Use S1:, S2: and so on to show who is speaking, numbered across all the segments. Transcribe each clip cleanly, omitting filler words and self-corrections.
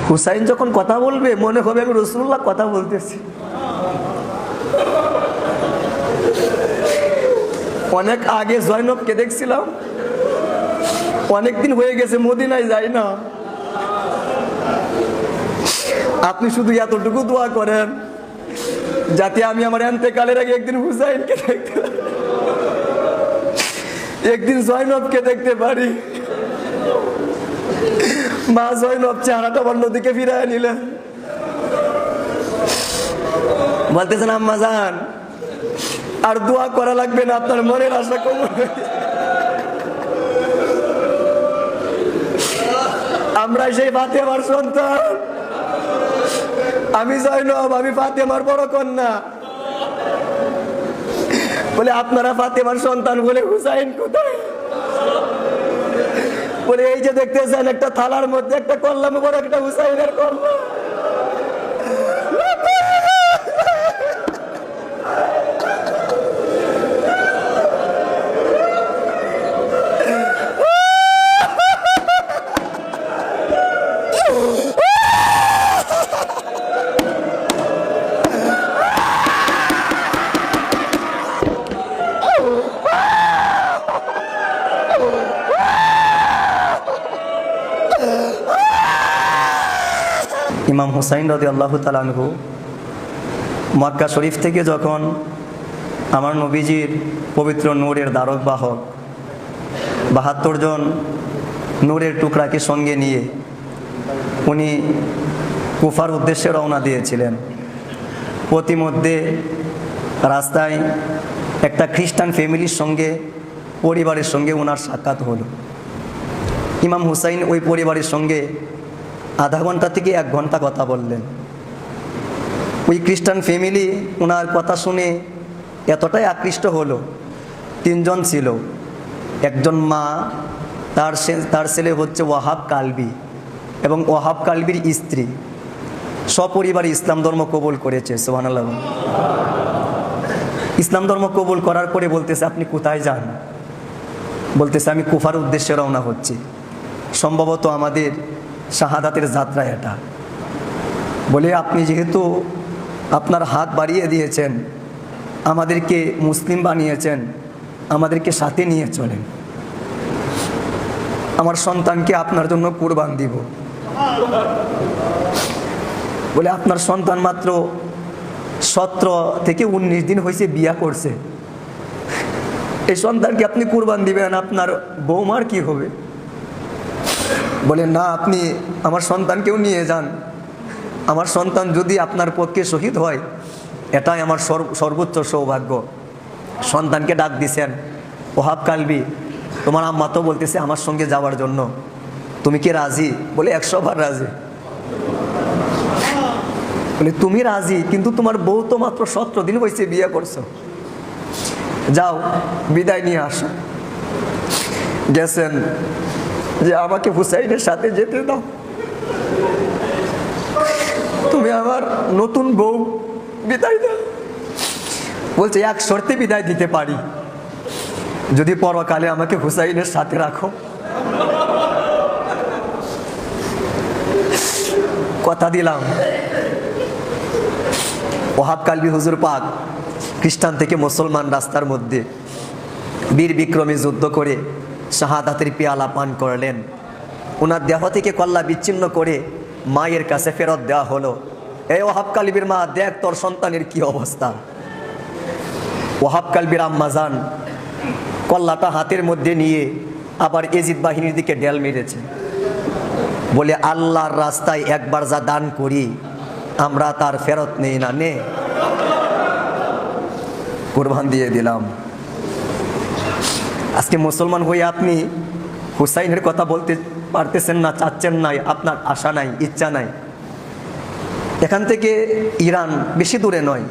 S1: হুসাইন যখন কথা বলবে মনে হবে আমি রাসূলুল্লাহ কথা বলতেছি। অনেক আগে জয়নবকে দেখছিলাম, অনেকদিন হয়ে গেছে মদিনায় যাই না। আপনি শুধু এতটুকু দোয়া করেন যাতে আমি আমার ইন্তেকালের আগে একদিন হুসাইনকে দেখতে পারি, একদিন জয়নবকে দেখতে পারি। মা জয়নব চেহারাটা অন্যদিকে ফিরায় নিলেন, বলতেছেন আম্মা জান আর দোয়া করা লাগবে না, আপনার মনের আশা কবুল হয়ে গেছে। আমরা সেই ফাতেমার সন্তান, আমি জয়নব, আমি ফাতেমার বড় কন্যা। বলে আপনারা ফাতেমার সন্তান বলে হুসাইন কোথায়? বলে এই যে দেখতেছেন একটা থালার মধ্যে একটা কল্লা বড় একটা হুসাইনের কল্লা। ইমাম হুসাইন রাদিয়াল্লাহু তাআলা আনহু মক্কা শরীফ থেকে যখন আমার নবীজির পবিত্র নূরের দ্বারক বাহক ৭২ জন নূরের টুকরাকে সঙ্গে নিয়ে উনি কুফার উদ্দেশ্যে রওনা দিয়েছিলেন। প্রতিমধ্যে রাস্তায় একটা খ্রিস্টান ফ্যামিলির সঙ্গে, পরিবারের সঙ্গে ওনার সাক্ষাৎ হলো। ইমাম হুসাইন ওই পরিবারের সঙ্গে আধা ঘন্টা থেকে 1 ঘন্টা কথা বললেন। ওই খ্রিস্টান ফ্যামিলি ওনার কথা শুনে এতটাই আকৃষ্ট হলো। 3 জন ছিল, একজন মা, তার ছেলে হচ্ছে ওয়াহাব কালবি এবং ওয়াহাব কালবির স্ত্রী, সপরিবারে ইসলাম ধর্ম কবুল করেছে। সুবহানাল্লাহ। ইসলাম ধর্ম কবুল করার পরে বলতেছে আপনি কোথায় যান? বলতেছে আমি কুফার উদ্দেশ্যে রওনা হচ্ছি, সম্ভবত আমাদের শাহাদাতের যাত্রা এটা। বলে আপনি যেহেতু আপনার হাত বাড়িয়ে দিয়েছেন, আমাদেরকে মুসলিম বানিয়েছেন, আমাদেরকে সাথে নিয়ে চলেন, আমার সন্তানকে আপনার জন্য কুরবান দিব। বলে আপনার সন্তান মাত্র 17 থেকে 19 দিন হয়েছে, বিয়া করছে, এই সন্তানকে আপনি কুরবান দিবেন, আপনার বৌমার কি হবে? বলে না, আপনি আমার সন্তানকেও নিয়ে যান, আমার সন্তান যদি আপনার পক্ষে শহীদ হয় এটাই আমার সর্বোচ্চ সৌভাগ্য। সন্তানকে ডাক দিছেন, ওয়াহাব কালবি তোমার আম্মা তো বলতেছে আমার সঙ্গে যাওয়ার জন্য, তুমি কি রাজি? বলে 100 বার রাজি। বলে তুমি রাজি, কিন্তু তোমার বউ তো মাত্র 17 দিন হয়েছে বিয়ে করছো, যাও বিদায় নিয়ে আসো। গেছেন যে আমাকে হুসাইনের সাথে যেতে দাও, তুমি আমার নতুন বউ, বিদায় দাও। বলছে 1 শর্তে বিদায় দিতে পারি, যদি পরকালে আমাকে হুসাইনের সাথে রাখো। কথা দিলাম। ওয়াহাব কালবি হুজুর পাক খ্রিস্টান থেকে মুসলমান রাস্তার মধ্যে বীর বিক্রমে যুদ্ধ করে শাহাদাতের পেয়ালা পান করলেন। ওনার দেহ থেকে কল্লা বিচ্ছিন্ন করে মায়ের কাছে ফেরত দেওয়া হলো। এই ওয়াহাব কালবির মা, দেখ তোর সন্তানের কি অবস্থা। ওয়াহাব কালবির আম্মা জান কল্লাটা হাতের মধ্যে নিয়ে আবার এজিদ বাহিনীর দিকে ডেল মেরেছে। বলে আল্লাহর রাস্তায় একবার যা দান করি আমরা তার ফেরত নেই না, নে কুরবান দিয়ে দিলাম। আজকে মুসলমান হয়ে আপনি হুসাইনের কথা বলতে পারতেছেন না, চাচ্ছেন না, আপনার আশা নাই, ইচ্ছা নাই। এখান থেকে ইরান বেশি দূরে নয়,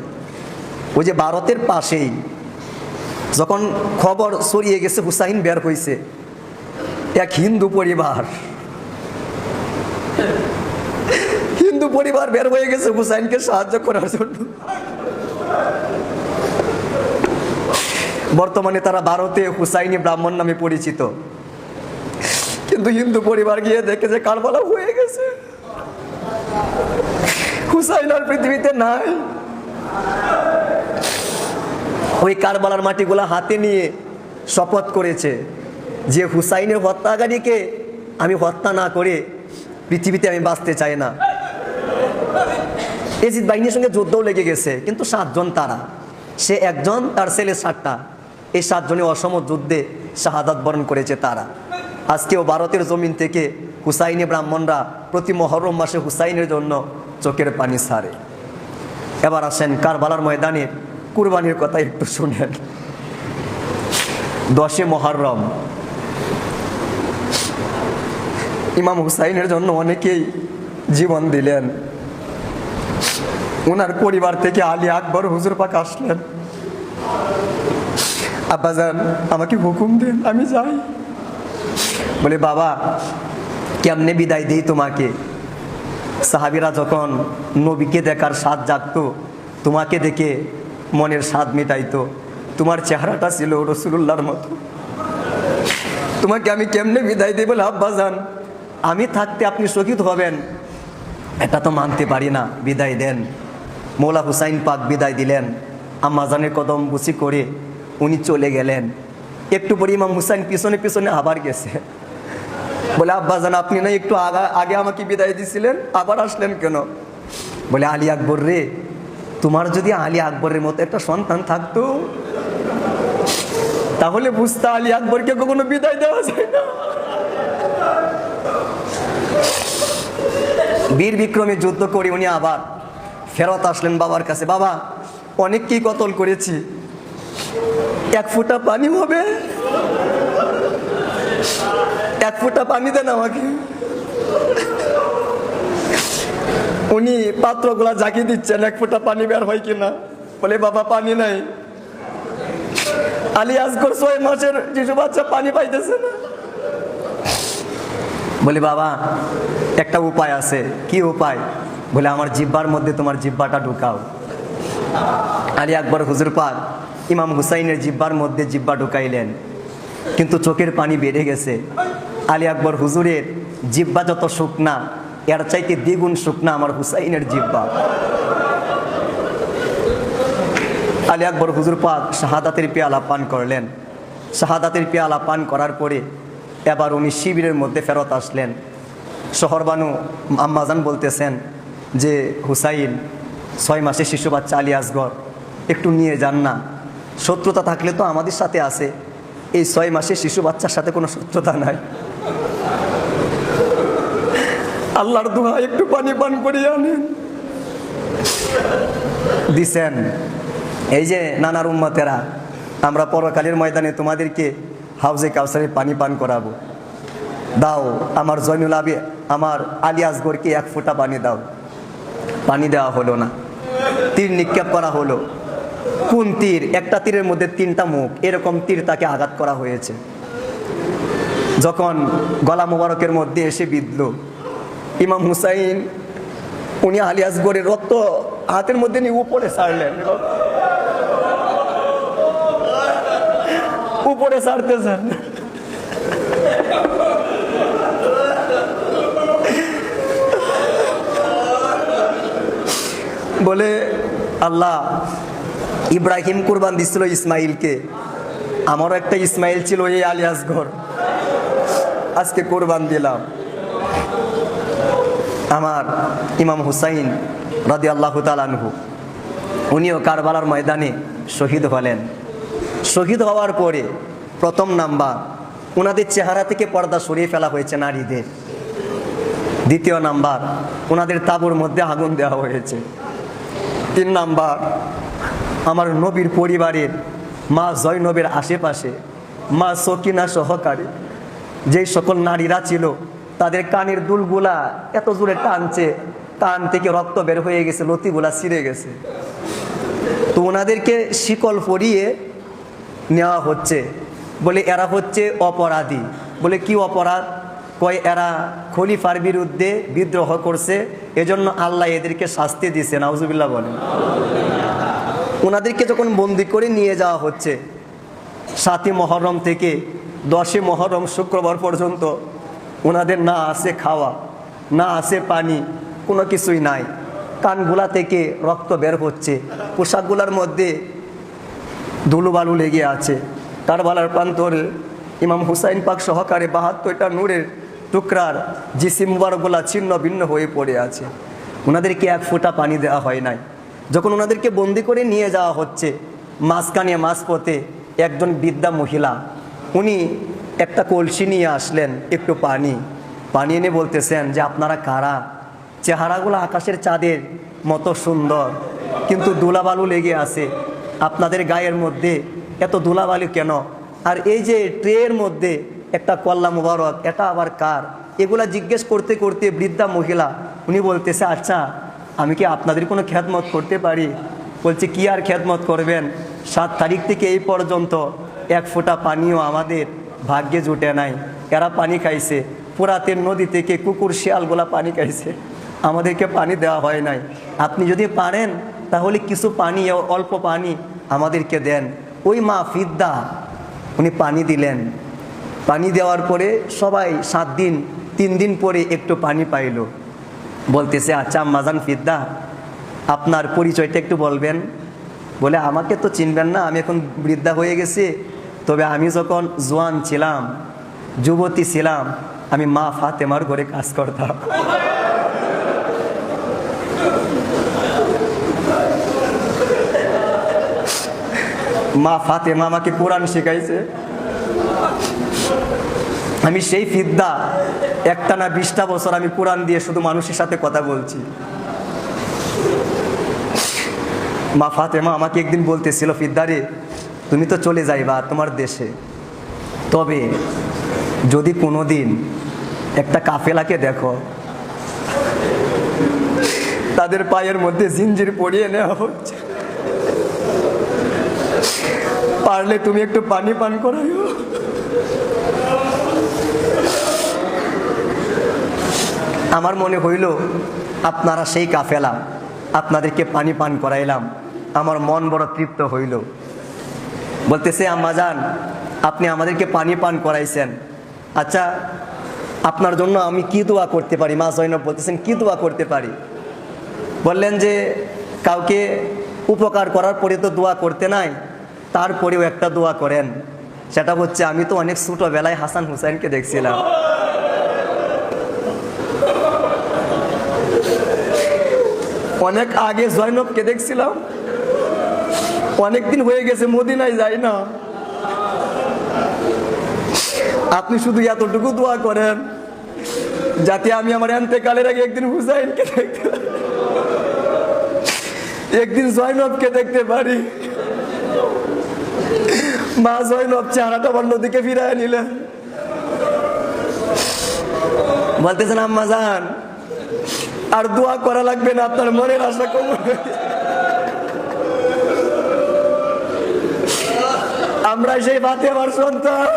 S1: ওই যে ভারতের পাশেই যখন খবর ছড়িয়ে গেছে হুসাইন বের হয়েছে, এক হিন্দু পরিবার বের হয়ে গেছে হুসাইনকে সাহায্য করার জন্য। বর্তমানে তারা ভারতে হুসাইনি ব্রাহ্মণ নামে পরিচিত, কিন্তু হিন্দু পরিবার গিয়ে দেখে যে কারবালা হয়ে গেছে। হুসাইন আর পৃথিবীতে নাই। ওই কারবালার মাটিগুলা হাতে নিয়ে শপথ করেছে যে হুসাইনের হত্যাকারীকে আমি হত্যা না করে পৃথিবীতে আমি বাঁচতে চাই না। এজিদ বাহিনীর সঙ্গে যুদ্ধও লেগে গেছে, কিন্তু 7 জন তারা, সে একজন, তার ছেলে 7টা, এই 7 জনে অসম যুদ্ধে শাহাদাত বরণ করেছে তারা। আজকেও ভারতের জমিন থেকে হুসাইনি ব্রাহ্মণরা প্রতি মহরম মাসে হুসাইনের জন্য চোখের পানি ছাড়ে। এবার আসেন কারবালার ময়দানে কুরবানির কথা একটু শুনেন। 10 মুহররম ইমাম হুসাইনের জন্য অনেকেই জীবন দিলেন। ওনার পরিবার থেকে আলী আকবর হুজুর পাক আসলেন, আব্বাজান আমাকে হুকুম দেন আমি যাই। বলে বাবা কেমনে বিদায় দিই তোমাকে? সাহাবীরা যখন নবীকে দেখার স্বাদ জাগতো, তোমাকে দেখে মনের স্বাদ মিটাইতো, তোমার চেহারাটা ছিল রাসূলুল্লাহর মতো, তোমাকে আমি কেমনে বিদায় দিই? বলে আব্বাজান আমি থাকতে আপনি শহীদ হবেন এটা তো মানতে পারি না, বিদায় দেন। মৌলা হুসাইন পাক বিদায় দিলেন, আম্মাজানের কদম বুঝি করে উনি চলে গেলেন। একটু পরে ইমাম হুসাইন পিছনে পিছনে আবার গেছে। বলে আব্বাজান আপনি না একটু আগে আমাকে বিদায় দিছিলেন, আবার আসলেন কেন? বলে আলী আকবর রে, তোমার যদি আলী আকবরের মতো একটা সন্তান থাকতো তাহলে বুঝতে আলী আকবরকে কখনো বিদায় দেওয়া যায় না। বীর বিক্রমে যুদ্ধ করে উনি আবার ফেরত আসলেন বাবার কাছে। বাবা অনেককেই কতল করেছি, 1 ফোঁটা পানি হবে, 1 ফোঁটা পানি দেন আমাকে। উনি পাত্রগুলা জাগিয়ে দিচ্ছেন 1 ফোঁটা পানি বের হয় কিনা। বলে বাবা পানি নাই। আলী আসগর 6 মাসের শিশু বাচ্চা পানি পাইতেছে না। বলে বাবা একটা উপায় আছে। কি উপায়? বলে আমার জিহ্বার মধ্যে তোমার জিহ্বাটা ঢুকাও। আলী আকবর হুজুর পাক ইমাম হুসাইনের জিহ্বার মধ্যে জিহ্বা ঢুকাইলেন, কিন্তু চোখের পানি বেড়ে গেছে। আলী আকবর হুজুরের জিহ্বা যত শুকনা, এর চাইতে দ্বিগুণ শুকনা আমার হুসাইনের জিহ্বা। আলী আকবর হুজুর পাক শাহাদাতের পেয়ালা পান করলেন। শাহাদাতের পেয়ালা পান করার পরে এবার উনি শিবিরের মধ্যে ফেরত আসলেন। শহরবানু আম্মাজান বলতেছেন যে হুসাইন 6 মাসের শিশু বাচ্চা আলী আসগর একটু নিয়ে যান না, শত্রুতা থাকলে তো আমাদের সাথে আছে, এই 6 মাসের শিশু বাচ্চার সাথে কোনো শত্রুতা নাই। আল্লাহর দোয়া একটু পানি পান করিয়ে আনেন। দিছেন। এই যে নানার উম্মতেরা, আমরা পরকালের ময়দানে তোমাদেরকে হাউজে কাউসারে পানি পান করাবো, দাও আমার জয়নুল আবি আমার আলী আসগরকে 1 ফোঁটা পানি দাও। পানি দেওয়া হলো না। তীর নিক্ষেপ করা হলো। কোন তীর? একটা তীরের মধ্যে 3টা মুখ, এরকম তীর তাকে আঘাত করা হয়েছে। যখন গলা মোবারকের মধ্যে এসে বিঁধল, ইমাম হুসাইন উনি আলী আসগরের রক্ত হাতের মধ্যে নিয়ে উপরে ছাড়লেন, উপরে ছাড়তেছেন। বলে আল্লাহ ইব্রাহিম কুরবান দিছিল ইসমাইলকে, আমারও একটা ইসমাইল ছিল এই আলী আসগর, আজকে কোরবান দিলাম। আমার ইমাম হুসাইন রাদিয়াল্লাহু তাআলা আনহু উনিও কারবালার ময়দানে শহীদ হলেন। শহীদ হওয়ার পরে প্রথম নাম্বার ওনাদের চেহারা থেকে পর্দা সরিয়ে ফেলা হয়েছে নারীদের। দ্বিতীয় নাম্বার ওনাদের তাঁবুর মধ্যে আগুন দেওয়া হয়েছে। 3 নাম্বার আমার নবীর পরিবারের মা জয়নবের আশেপাশে মা সকিনা সহকারে যেই সকল নারীরা ছিল তাদের কানের দুলগুলা এত জোরে টানছে, কান থেকে রক্ত বের হয়ে গেছে, লতিগুলা ছিঁড়ে গেছে। তো ওনাদেরকে শিকল পরিয়ে নেওয়া হচ্ছে। বলে এরা হচ্ছে অপরাধী। বলে কি অপরাধ? কয় এরা খলিফার বিরুদ্ধে বিদ্রোহ করছে, এজন্য আল্লাহ এদেরকে শাস্তি দিয়েছে। নাউজুবিল্লাহ বলেন। ওনাদেরকে যখন বন্দি করে নিয়ে যাওয়া হচ্ছে, 7ই মুহররম থেকে 10ই মুহররম শুক্রবার পর্যন্ত ওনাদের না আছে খাওয়া, না আছে পানি, কোনো কিছুই নাই। কানগুলা থেকে রক্ত বের হচ্ছে, পোশাকগুলার মধ্যে ধুলোবালু লেগে আছে। কারবালার প্রান্তরে ইমাম হুসাইন পাক সহকারে 72টা নূরের টুকরার জিসিম মুবারকগুলা ছিন্ন ভিন্ন হয়ে পড়ে আছে। ওনাদেরকে এক ফোঁটা পানি দেওয়া হয় নাই। যখন ওনাদেরকে বন্দি করে নিয়ে যাওয়া হচ্ছে, মাঝখানে মাঝপথে একজন বৃদ্ধা মহিলা, উনি একটা কলসি নিয়ে আসলেন, একটু পানি এনে বলতেছেন যে আপনারা কারা? চেহারাগুলো আকাশের চাঁদের মতো সুন্দর, কিন্তু ধুলাবালু লেগে আছে। আপনাদের গায়ের মধ্যে এত ধুলাবালু কেন? আর এই যে ট্রের মধ্যে একটা কল্লা মুবারক, এটা আবার কার? এগুলা জিজ্ঞেস করতে করতে বৃদ্ধা মহিলা উনি বলতেছে, আচ্ছা আমি কি আপনাদের কোনো খেদমত করতে পারি? বলছে, কি আর খেদমত করবেন? 7 তারিখ থেকে এই পর্যন্ত এক ফোঁটা পানিও আমাদের ভাগ্যে জুটে নাই। এরা পানি খাইছে, পুরাতের নদী থেকে কুকুর শিয়ালগুলা পানি খাইছে, আমাদেরকে পানি দেওয়া হয় নাই। আপনি যদি পারেন তাহলে কিছু পানি, অল্প পানি আমাদেরকে দেন। ওই মা ফিদ্দা উনি পানি দিলেন। পানি দেওয়ার পরে সবাই 7 দিন 3 দিন পরে একটু পানি পাইল। বলতেছে, আচ্ছা আম্মাজান ফিদ্দা, আপনার পরিচয়টা একটু বলবেন? বলে, আমাকে তো চিনবেন না, আমি এখন বৃদ্ধা হয়ে গেছি, তবে আমি যখন জোয়ান ছিলাম, যুবতী ছিলাম, আমি মা ফাতেমার ঘরে কাজ করতাম। মা ফাতেমা আমাকে কোরআন শেখাইছে। আমি সেই ফিদ্দা, একটানা 20টা বছর আমি কোরআন দিয়ে শুধু মানুষের সাথে কথা বলছি। মা ফাতেমা আমাকে একদিন বলতেছিল, ফিদ্দারে তুমি তো চলে যাইবা তোমার দেশে, তবে যদি কোনোদিন একটা কাফেলাকে দেখো, তাদের পায়ের মধ্যে জিঞ্জির পরিয়ে নেওয়া হচ্ছে, পারলে তুমি একটু পানি পান করাইও। আমার মনে হইল আপনারা সেই কাফেলা, আপনাদেরকে পানি পান করাইলাম, আমার মন বড় তৃপ্ত হইল। বলতেছে, আম্মাজান আপনি আমাদেরকে পানি পান করাইছেন, আচ্ছা আপনার জন্য আমি কি দোয়া করতে পারি? মা জয়নব বলতেছেন, কি দোয়া করতে পারি? বললেন যে কাউকে উপকার করার পরে তো দোয়া করতে নাই, তারপরেও একটা দোয়া করেন, সেটা হচ্ছে আমি তো অনেক ছোটবেলায় হাসান হুসাইনকে দেখছিলাম, অনেক আগে জয়নবকে দেখছিলাম, অনেকদিন হয়ে গেছে মদিনায় যাই না, আপনি শুধু এতটুকু দোয়া করেন যাতে আমি আমার এন্তেকালের আগে একদিন হুসাইনকে দেখতে, একদিন জয়নবকে দেখতে পারি। মা জয়নব চেহারাটা অন্যদিকে ফিরায় নিলেন, বলতেছেন, আম্মা জান আর দোয়া করা লাগবে না, আপনার মনের আশা কবুল। আমরা সেই ফাতেমার সন্তান,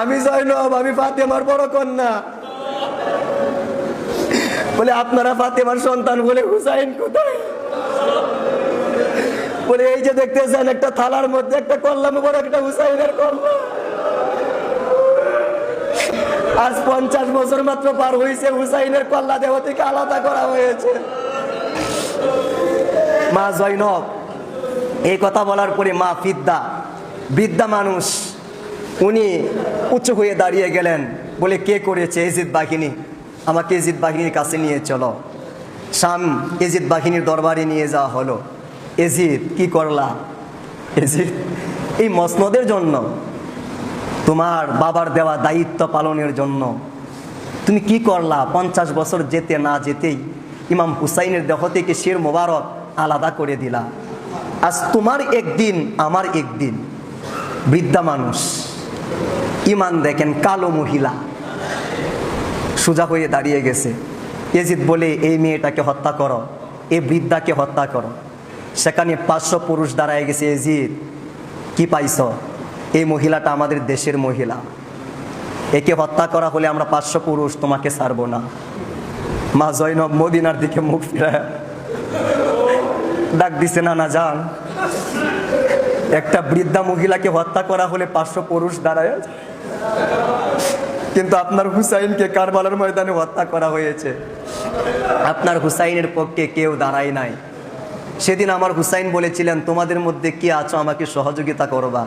S1: আমি জয়নব, আমি ফাতেমার বড় কন্যা। বলে, আপনারা ফাতেমার সন্তান বলে হুসাইন কোথায়? বলে, এই যে দেখতেছেন একটা থালার মধ্যে একটা কল্লা মুবারক, একটা হুসাইনের কল্লা। আজ 50 বছর মাত্র পার হয়েছে, হুসাইনের কল্লা দেহ থেকে আলাদা করা হয়েছে। মা জয়নব এই কথা বলার পরে মা ফিদ্দা, বৃদ্ধা মানুষ, উনি উঁচু হয়ে দাঁড়িয়ে গেলেন। বলে, কে করেছে? এজিদ বাহিনী, আমাকে এজিদ বাহিনীর কাছে নিয়ে চলো। শাম এজিদ বাহিনীর দরবারে নিয়ে যাওয়া হলো। এজিদ, কি করলা? এজিদ, এই মসনদের জন্য, তোমার বাবার দেওয়া দায়িত্ব পালনের জন্য তুমি কি করলা? 50 বছর যেতে না যেতেই ইমাম হুসাইনের দেহ থেকে শির মোবারক আলাদা করে দিলা। আজ তোমার একদিন, আমার একদিন। বৃদ্ধা মানুষ, ইমান দেখেন, কালো মহিলা সোজা হয়ে দাঁড়িয়ে গেছে। এজিদ বলে, এই মেয়েটাকে হত্যা করো, এই বৃদ্ধাকে হত্যা করো। সেখানে 500 পুরুষ দাঁড়ায় গেছে। এজিদ, কি পাইছ? এই মহিলাটা আমাদের দেশের মহিলা, একে হত্যা করা হলে আমরা 500 পুরুষ তোমাকে ছাড়বো না। মা জয়নব মদিনার দিকে মুখ ফিরায় ডাক দিছে, না না যান, একটা বৃদ্ধা মহিলাকে হত্যা করা হলে 500 পুরুষ দাঁড়ায়, কিন্তু আপনার হুসাইনকে কারবালার ময়দানে হত্যা করা হয়েছে। আপনার হুসাইনের পক্ষে কেউ দাঁড়ায় নাই। সেদিন আমার হুসাইন বলেছিলেন, তোমাদের মধ্যে কে আছো আমাকে সহযোগিতা করবা।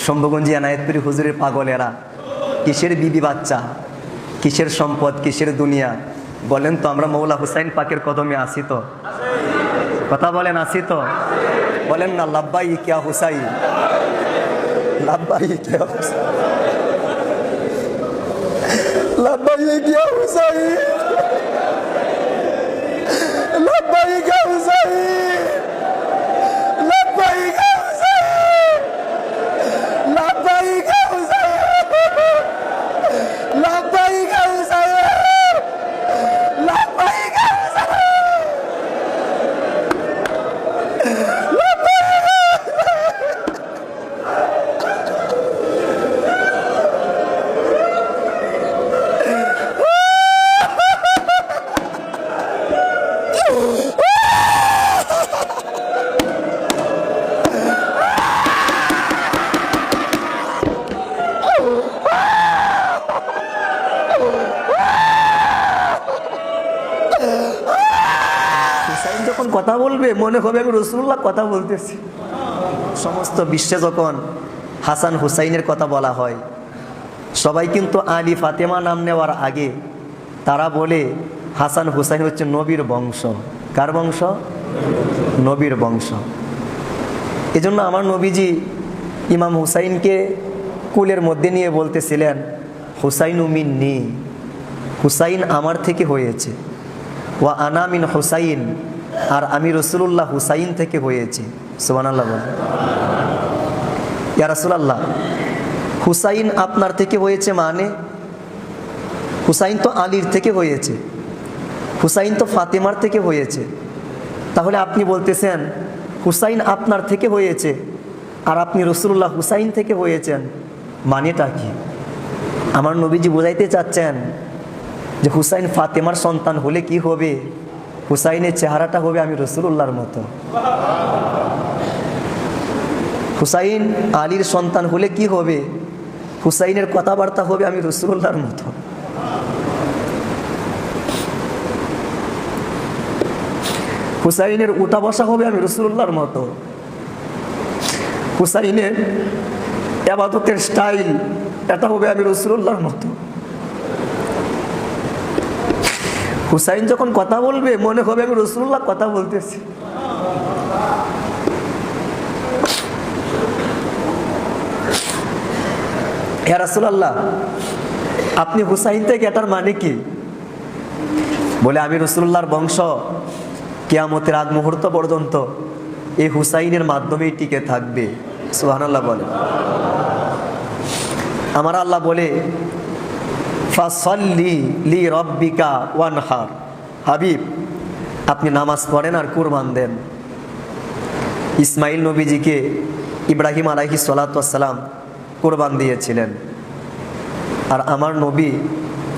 S1: শম্ভুগঞ্জি এনায়েতপুরি হুজুরের পাগলেরা, কিসের বিবি বাচ্চা, কিসের সম্পদ, কিসের দুনিয়া, বলেন তো আমরা মৌলা হুসাইন পাকের কদমে আসি তো? কথা বলেন, আসি তো? বলেন না লাব্বাই কিয়া হুসাইন, লাব্বাই কিয়া হুসাইন, লাব্বাই কিয়া হুসাইন, লাব্বাই কিয়া হুসাইন, লাব্বাই কিয়া হুসাইন, লাব্বাই কিয়া হুসাইন, লাব্বাই কিয়া হুসাইন, লাব্বাই কিয়া হুসাইন। হুসাইন যখন কথা বলবে মনে হবে আমি রাসূলুল্লাহ কথা বলতেছি। সমস্ত বিশ্বে যখন হাসান হুসাইনের কথা বলা হয়, সবাই কিন্তু আলী ফাতেমা নাম নেওয়ার আগে তারা বলে হাসান হুসাইন হচ্ছে নবীর বংশ। কার বংশ? নবীর বংশ। এজন্য আমার নবীজি ইমাম হুসাইনকে কুলের মধ্যে নিয়ে বলতেছিলেন, হুসাইন মিন্নি, হুসাইন আমার থেকে হয়েছে, ওয়া আনা মিন হুসাইন, আর আমি রাসূলুল্লাহ হুসাইন থেকে হয়েছি। সুবহানাল্লাহ বলেন। ইয়া রাসূলুল্লাহ, হুসাইন আপনার থেকে হয়েছে মানে? হুসাইন তো আলীর থেকে হয়েছে, হুসাইন তো ফাতেমার থেকে হয়েছে, তাহলে আপনি বলতেছেন হুসাইন আপনার থেকে হয়েছে আর আপনি রাসূলুল্লাহ হুসাইন থেকে হয়েছেন, মানেটা কি? আমার নবীজি বোঝাইতে চাচ্ছেন যে হুসাইন ফাতেমার সন্তান হলে কি হবে? হুসাইনের চেহারাটা হবে আমি রাসূলুল্লাহর মতো। হুসাইন আলীর সন্তান হলে কি হবে? হুসাইনের কথাবার্তা হবে আমি রাসূলুল্লাহর মতো। হুসাইনের উঠা বসা হবে আমি রাসূলুল্লাহর মতো। হুসাইনের ইবাদতের স্টাইল এটা হবে আমি রাসূলুল্লাহর মতো। হুসাইন যখন কথা বলবে মনে হবে আমি রাসূলুল্লাহ কথা বলতেছি। ইয়া রাসূলুল্লাহ, আপনি হুসাইন থেকে এটার মানে কি? বলে আমি রাসূলুল্লাহর বংশ কিয়ামতের আগ মুহূর্ত পর্যন্ত এই হুসাইনের মাধ্যমেই টিকে থাকবে। সুবহানাল্লাহ বলে। আমার আল্লাহ বলে, ফাসাল্লি লি রাব্বিকা ওয়ানহার, হাবিব আপনি নামাজ পড়েন আর কুরবান দেন। ইসমাইল নবীজিকে ইব্রাহিম আলাইহিস সালাতু ওয়াস সালাম কুরবান দিয়েছিলেন, আর আমার নবী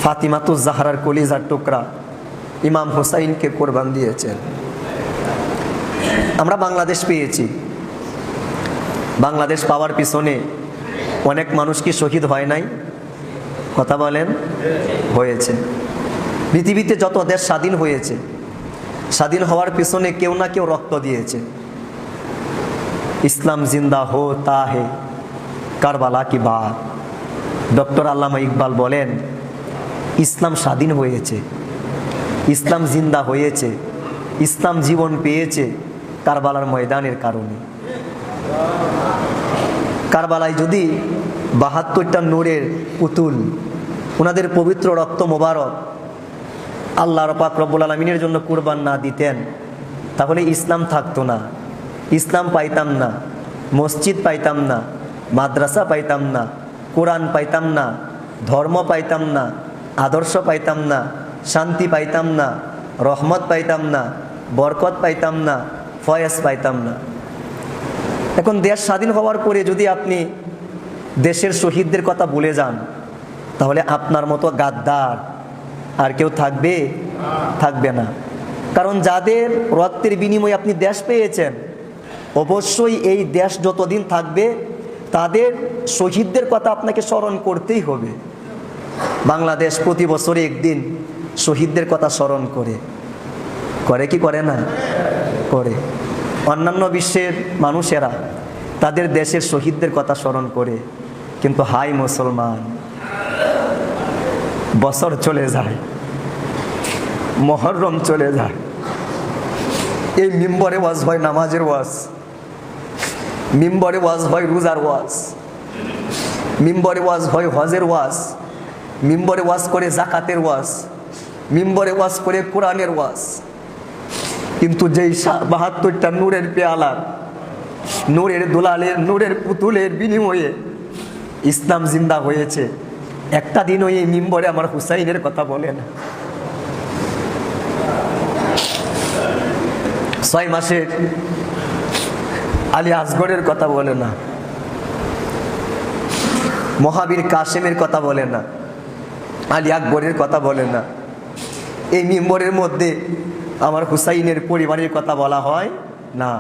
S1: ফাতিমাতুজ জাহরার কলিজার টুকরা ইমাম হুসাইনকে কুরবান দিয়েছেন। আমরা বাংলাদেশ পেয়েছি, বাংলাদেশ পাওয়ার পিছনে অনেক মানুষ কি শহীদ হয় নাই? কথা বলেন, হয়েছে। পৃথিবীতে যত দেশ স্বাধীন হয়েছে, স্বাধীন হওয়ার পিছনে কেউ না কেউ রক্ত দিয়েছে। ইসলাম জিন্দা হো তা হে কারবালা কি বাত। ডক্টর আল্লামা ইকবাল বলেন, ইসলাম স্বাধীন হয়েছে, ইসলাম জিন্দা হয়েছে, ইসলাম জীবন পেয়েছে কারবালার ময়দানের কারণে। কারবালায় যদি ৭২টা নূরের পুতুল, ওনাদের পবিত্র রক্ত মোবারক আল্লাহর পাক রব্বুল আলামিনের জন্য কুরবান না দিতেন, তাহলে ইসলাম থাকতো না, ইসলাম পাইতাম না, মসজিদ পাইতাম না, মাদ্রাসা পাইতাম না, কোরআন পাইতাম না, ধর্ম পাইতাম না, আদর্শ পাইতাম না, শান্তি পাইতাম না, রহমত পাইতাম না, বরকত পাইতাম না, ফয়েজ পাইতাম না। এখন দেশ স্বাধীন হওয়ার পরে যদি আপনি দেশের শহীদদের কথা ভুলে যান, তাহলে আপনার মতো গাদ্দার আর কেউ থাকবে? থাকবে না। কারণ যাদের রক্তের বিনিময়ে আপনি দেশ পেয়েছেন, অবশ্যই এই দেশ যতদিন থাকবে তাদের শহীদদের কথা আপনাকে স্মরণ করতেই হবে। বাংলাদেশ প্রতি বছরে একদিন শহীদদের কথা স্মরণ করে, করে কি করে না? করে। অন্যান্য বিশ্বের মানুষেরা তাদের দেশের শহীদদের কথা স্মরণ করে, কিন্তু হাই মুসলমান, বছর চলে যায়, মহরম চলে যায়, এই মিম্বরে ওয়াজ হয় নামাজের ওয়াজ, মিম্বরে ওয়াজ হয় রোজার ওয়াজ, মিম্বরে ওয়াজ হয় হজের ওয়াজ, মিম্বরে ওয়াজ করে জাকাতের ওয়াজ, মিম্বরে ওয়াজ করে কোরআনের ওয়াজ। কিন্তু যেই ৭২টা নূরের পেয়ালার, নূরের দুলালের, নূরের পুতুলের বিনিময়ে ইসলাম জিন্দা হয়েছে, একটা দিনও এই মিম্বরে আমার হুসাইনের কথা বলে না। ৬ মাসের আলী আসগরের কথা বলে না, মহাবীর কাসেমের কথা বলে না, আলী আকবরের কথা বলে না। এই মিম্বরের মধ্যে আমার হুসাইনের পরিবারের কথা বলা হয় না।